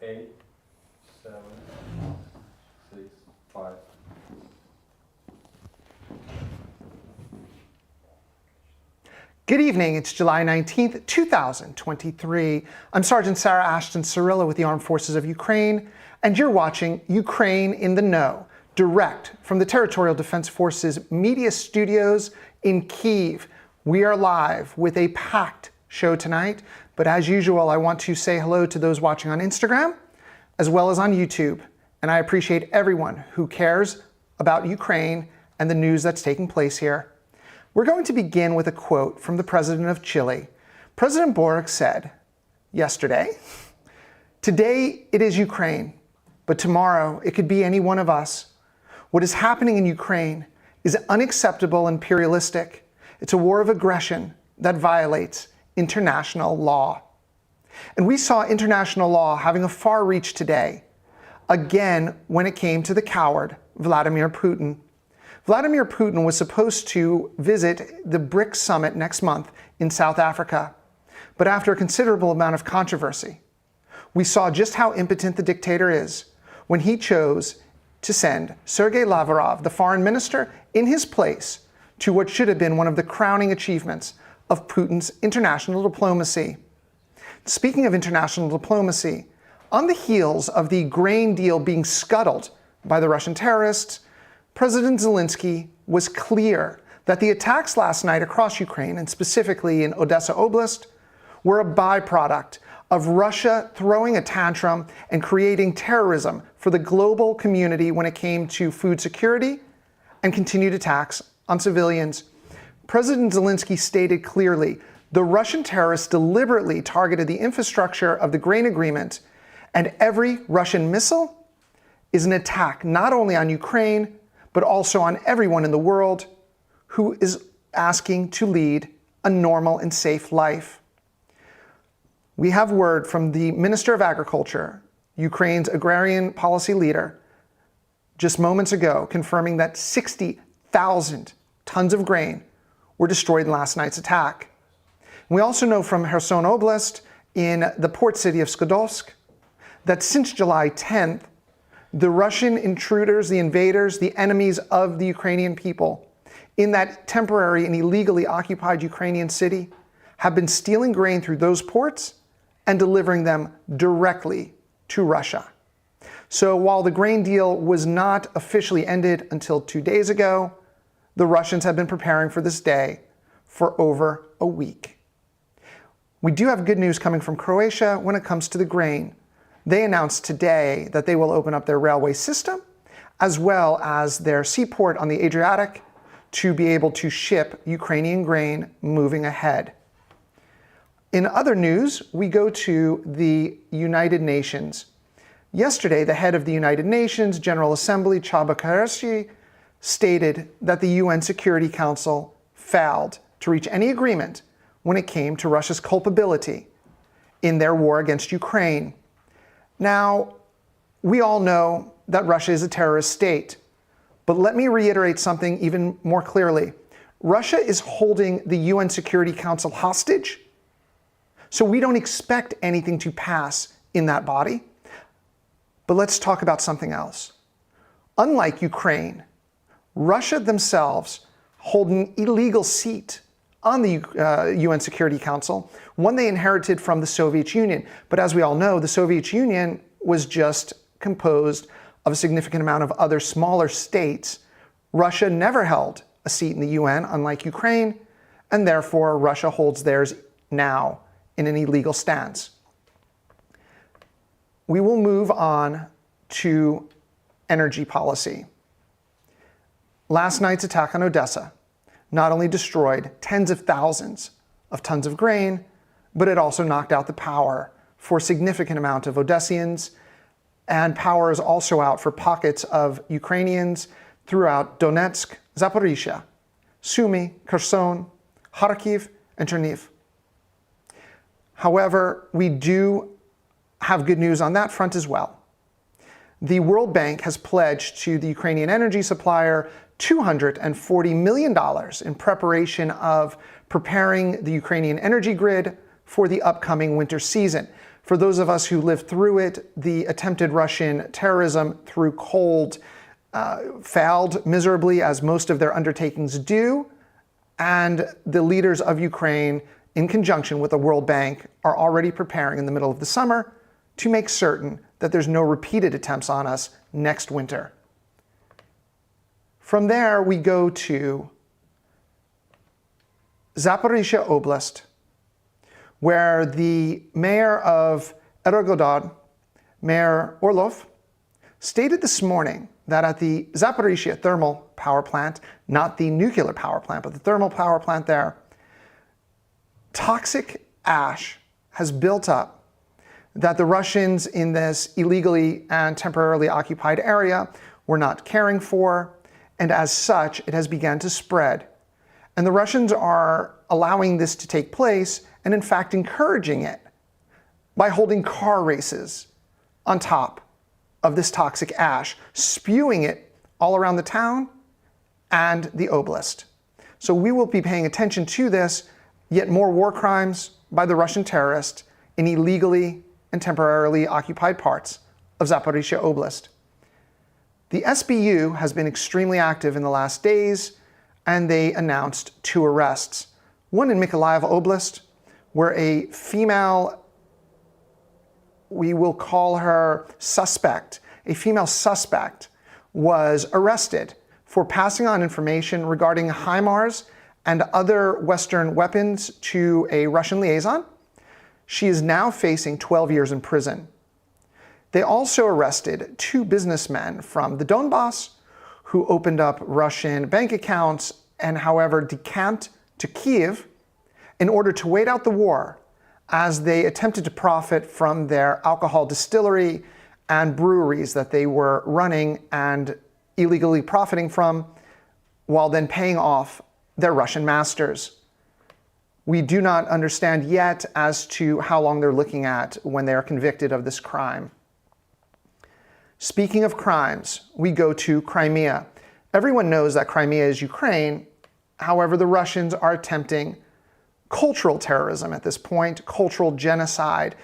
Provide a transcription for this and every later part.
8, 7, 6, 5. Good evening, it's July 19th, 2023. I'm Sergeant Sarah Ashton-Cirillo with the Armed Forces of Ukraine, and you're watching Ukraine in the Know, direct from the Territorial Defense Forces media studios in Kyiv. We are live with a packed show tonight, but as usual, I want to say hello to those watching on Instagram, as well as on YouTube, and I appreciate everyone who cares about Ukraine and the news that's taking place here. We're going to begin with a quote from the president of Chile. President Boric said yesterday, "Today it is Ukraine, but tomorrow it could be any one of us. What is happening in Ukraine is unacceptable and imperialistic. It's a war of aggression that violates international law." And we saw international law having a far reach today, again when it came to the coward, Vladimir Putin. Vladimir Putin was supposed to visit the BRICS summit next month in South Africa. But after a considerable amount of controversy, we saw just how impotent the dictator is when he chose to send Sergei Lavrov, the foreign minister, in his place to what should have been one of the crowning achievements of Putin's international diplomacy. Speaking of international diplomacy, on the heels of the grain deal being scuttled by the Russian terrorists, President Zelensky was clear that the attacks last night across Ukraine, and specifically in Odessa Oblast, were a byproduct of Russia throwing a tantrum and creating terrorism for the global community when it came to food security and continued attacks on civilians. President Zelensky stated clearly, the Russian terrorists deliberately targeted the infrastructure of the grain agreement, and every Russian missile is an attack not only on Ukraine, but also on everyone in the world who is asking to lead a normal and safe life. We have word from the Minister of Agriculture, Ukraine's agrarian policy leader, just moments ago, confirming that 60,000 tons of grain were destroyed in last night's attack. We also know from Kherson Oblast in the port city of Skadovsk that since July 10th, the Russian intruders, the invaders, the enemies of the Ukrainian people in that temporary and illegally occupied Ukrainian city have been stealing grain through those ports and delivering them directly to Russia. So while the grain deal was not officially ended until 2 days ago, the Russians have been preparing for this day for over a week. We do have good news coming from Croatia when it comes to the grain. They announced today that they will open up their railway system as well as their seaport on the Adriatic to be able to ship Ukrainian grain moving ahead. In other news, we go to the United Nations. Yesterday, the head of the United Nations General Assembly, Csaba Kőrösi, stated that the UN Security Council failed to reach any agreement when it came to Russia's culpability in their war against Ukraine. Now, we all know that Russia is a terrorist state, but let me reiterate something even more clearly. Russia is holding the UN Security Council hostage, so we don't expect anything to pass in that body. But let's talk about something else. Unlike Ukraine, Russia themselves hold an illegal seat on the UN Security Council, one they inherited from the Soviet Union. But as we all know, the Soviet Union was just composed of a significant amount of other smaller states. Russia never held a seat in the UN, unlike Ukraine, and therefore Russia holds theirs now in an illegal stance. We will move on to energy policy. Last night's attack on Odessa not only destroyed tens of thousands of tons of grain, but it also knocked out the power for a significant amount of Odessians, and power is also out for pockets of Ukrainians throughout Donetsk, Zaporizhia, Sumy, Kherson, Kharkiv, and Chernihiv. However, we do have good news on that front as well. The World Bank has pledged to the Ukrainian energy supplier $240 million in preparation of preparing the Ukrainian energy grid for the upcoming winter season. For those of us who lived through it, the attempted Russian terrorism through cold failed miserably, as most of their undertakings do, and the leaders of Ukraine, in conjunction with the World Bank, are already preparing in the middle of the summer to make certain that there's no repeated attempts on us next winter. From there, we go to Zaporizhia Oblast, where the mayor of Energodar, Mayor Orlov, stated this morning that at the Zaporizhia thermal power plant, not the nuclear power plant, but the thermal power plant there, toxic ash has built up that the Russians in this illegally and temporarily occupied area were not caring for, and as such, it has begun to spread. And the Russians are allowing this to take place, and in fact encouraging it, by holding car races on top of this toxic ash, spewing it all around the town and the oblast. So we will be paying attention to this, yet more war crimes by the Russian terrorists in illegally and temporarily occupied parts of Zaporizhia Oblast. The SBU has been extremely active in the last days, and they announced 2 arrests. One in Mykolaiv Oblast, where a female, we will call her suspect, a female suspect was arrested for passing on information regarding HIMARS and other Western weapons to a Russian liaison. She is now facing 12 years in prison. They also arrested 2 businessmen from the Donbass who opened up Russian bank accounts and, however, decamped to Kyiv in order to wait out the war as they attempted to profit from their alcohol distillery and breweries that they were running and illegally profiting from, while then paying off their Russian masters. We do not understand yet as to how long they're looking at when they are convicted of this crime. Speaking of crimes, we go to Crimea. Everyone knows that Crimea is Ukraine. However, the Russians are attempting cultural terrorism at this point, cultural genocide.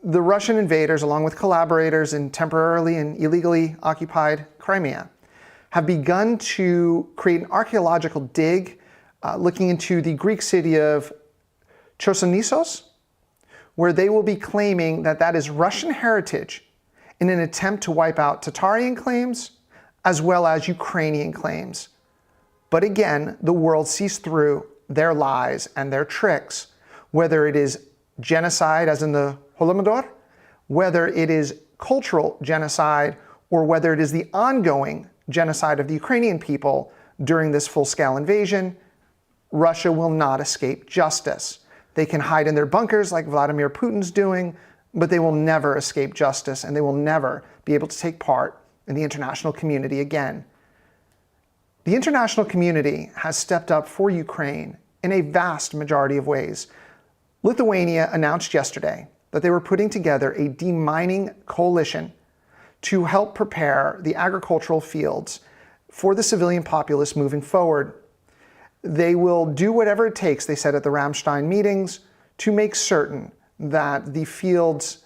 The Russian invaders, along with collaborators in temporarily and illegally occupied Crimea, have begun to create an archaeological dig looking into the Greek city of Chersonissos, where they will be claiming that that is Russian heritage in an attempt to wipe out Tatarian claims as well as Ukrainian claims. But again, the world sees through their lies and their tricks, whether it is genocide as in the Holodomor, whether it is cultural genocide, or whether it is the ongoing genocide of the Ukrainian people during this full-scale invasion. Russia will not escape justice. They can hide in their bunkers like Vladimir Putin's doing, but they will never escape justice, and they will never be able to take part in the international community again. The international community has stepped up for Ukraine in a vast majority of ways. Lithuania announced yesterday that they were putting together a demining coalition to help prepare the agricultural fields for the civilian populace moving forward. They will do whatever it takes, they said at the Ramstein meetings, to make certain that the fields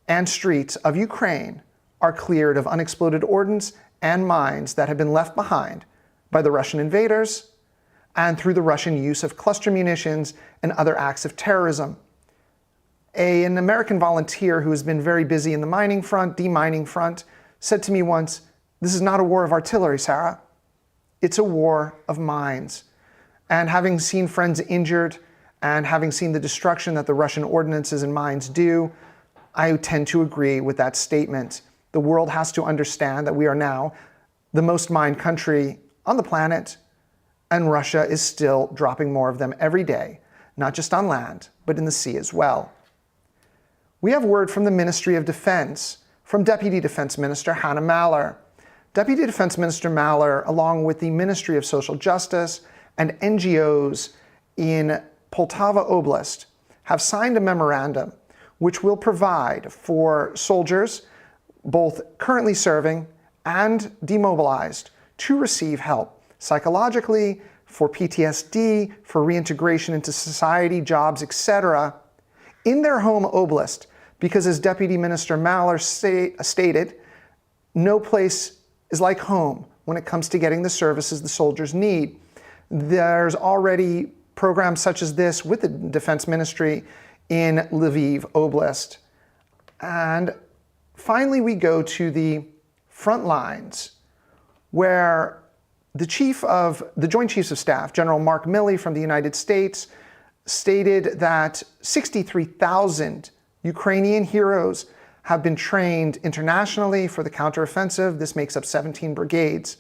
and streets of Ukraine are cleared of unexploded ordnance and mines that have been left behind by the Russian invaders and through the Russian use of cluster munitions and other acts of terrorism. An American volunteer who has been very busy in the mining front, demining front, said to me once, "This is not a war of artillery, Sarah. It's a war of mines." And having seen friends injured and having seen the destruction that the Russian ordnances and mines do, I tend to agree with that statement. The world has to understand that we are now the most mined country on the planet, and Russia is still dropping more of them every day, not just on land, but in the sea as well. We have word from the Ministry of Defense, from Deputy Defense Minister Hannah Maller. Deputy Defense Minister Maller, along with the Ministry of Social Justice and NGOs in Poltava Oblast, have signed a memorandum which will provide for soldiers, both currently serving and demobilized, to receive help psychologically, for PTSD, for reintegration into society, jobs, etc., in their home oblast, because as Deputy Minister Maller stated, no place is like home when it comes to getting the services the soldiers need. There's already programs such as this with the Defense Ministry in Lviv Oblast. And finally, we go to the front lines, where the Joint Chiefs of Staff, General Mark Milley from the United States, stated that 63,000 Ukrainian heroes have been trained internationally for the counteroffensive. This makes up 17 brigades.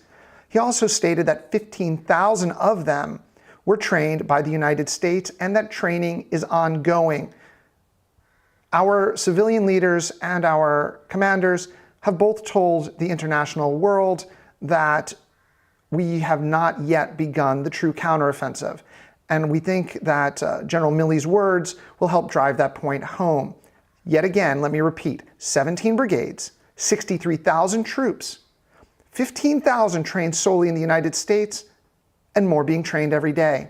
He also stated that 15,000 of them were trained by the United States and that training is ongoing. Our civilian leaders and our commanders have both told the international world that we have not yet begun the true counteroffensive. And we think that General Milley's words will help drive that point home. Yet again, let me repeat, 17 brigades, 63,000 troops, 15,000 trained solely in the United States, and more being trained every day.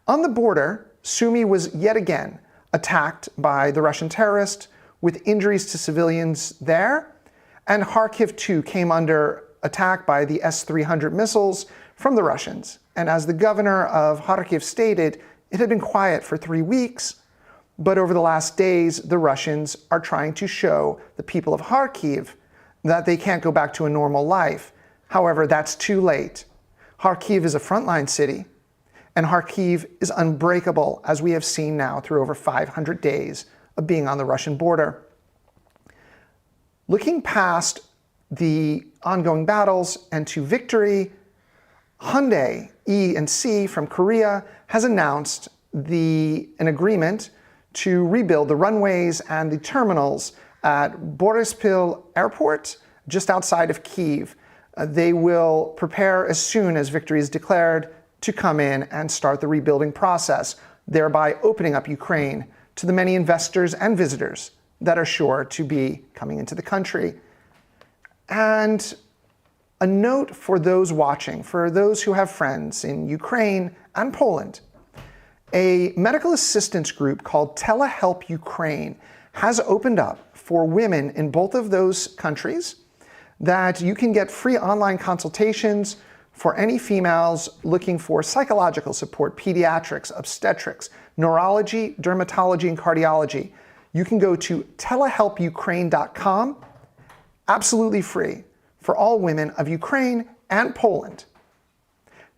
On the border, Sumy was yet again attacked by the Russian terrorist with injuries to civilians there, and Kharkiv too came under attack by the S-300 missiles from the Russians. And as the governor of Kharkiv stated, it had been quiet for 3 weeks, but over the last days, the Russians are trying to show the people of Kharkiv that they can't go back to a normal life. However, that's too late. Kharkiv is a frontline city, and Kharkiv is unbreakable, as we have seen now through over 500 days of being on the Russian border. Looking past the ongoing battles and to victory, Hyundai E&C from Korea has announced an agreement to rebuild the runways and the terminals at Boryspil Airport, just outside of Kyiv. They will prepare as soon as victory is declared to come in and start the rebuilding process, thereby opening up Ukraine to the many investors and visitors that are sure to be coming into the country. And a note for those watching, for those who have friends in Ukraine and Poland, a medical assistance group called TeleHealth Ukraine has opened up for women in both of those countries that you can get free online consultations for any females looking for psychological support, pediatrics, obstetrics, neurology, dermatology, and cardiology. You can go to telehealthukraine.com, absolutely free for all women of Ukraine and Poland.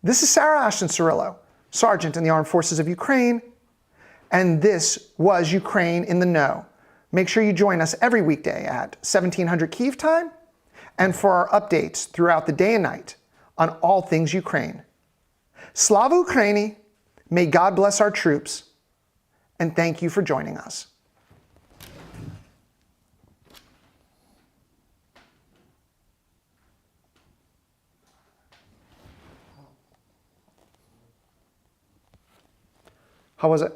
This is Sarah Ashton-Cirillo, Sergeant in the Armed Forces of Ukraine, and this was Ukraine in the Know. Make sure you join us every weekday at 1700 Kyiv time and for our updates throughout the day and night on all things Ukraine. Slava Ukraini, may God bless our troops, and thank you for joining us. How was it?